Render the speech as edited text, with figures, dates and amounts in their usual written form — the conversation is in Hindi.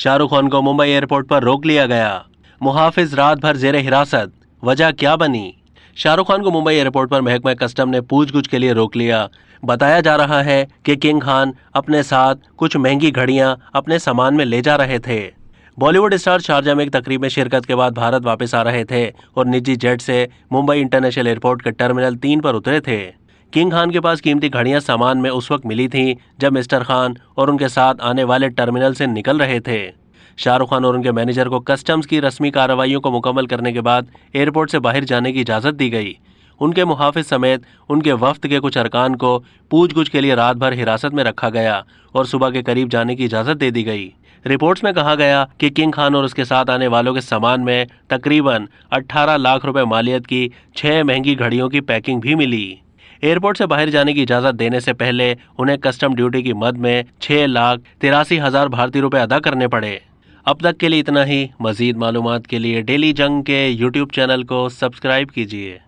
शाहरुख खान को मुंबई एयरपोर्ट पर रोक लिया गया। मुहाफिज रात भर जेरे हिरासत, वजह क्या बनी? शाहरुख खान को मुंबई एयरपोर्ट पर महकमा कस्टम ने पूछगछ के लिए रोक लिया। बताया जा रहा है कि किंग खान अपने साथ कुछ महंगी घड़ियां अपने सामान में ले जा रहे थे। बॉलीवुड स्टार शारजा में एक तकरीब में शिरकत के बाद भारत वापस आ रहे थे और निजी जेट से मुंबई इंटरनेशनल एयरपोर्ट के टर्मिनल 3 पर उतरे थे। किंग खान के पास कीमती घड़ियां सामान में उस वक्त मिली थीं जब मिस्टर खान और उनके साथ आने वाले टर्मिनल से निकल रहे थे। शाहरुख खान और उनके मैनेजर को कस्टम्स की रस्मी कार्रवाइयों को मुकम्मल करने के बाद एयरपोर्ट से बाहर जाने की इजाज़त दी गई। उनके मुहाफिज समेत उनके वफ्द के कुछ अरकान को पूछगछ के लिए रात भर हिरासत में रखा गया और सुबह के करीब जाने की इजाज़त दे दी गई। रिपोर्ट्स में कहा गया कि किंग खान और उसके साथ आने वालों के सामान में तकरीबन 18 लाख रुपए मालियत की 6 महंगी घड़ियों की पैकिंग भी मिली। एयरपोर्ट से बाहर जाने की इजाज़त देने से पहले उन्हें कस्टम ड्यूटी की मद में 6,83,000 भारतीय रुपए अदा करने पड़े। अब तक के लिए इतना ही। मज़ीद मालूमात के लिए डेली जंग के यूट्यूब चैनल को सब्सक्राइब कीजिए।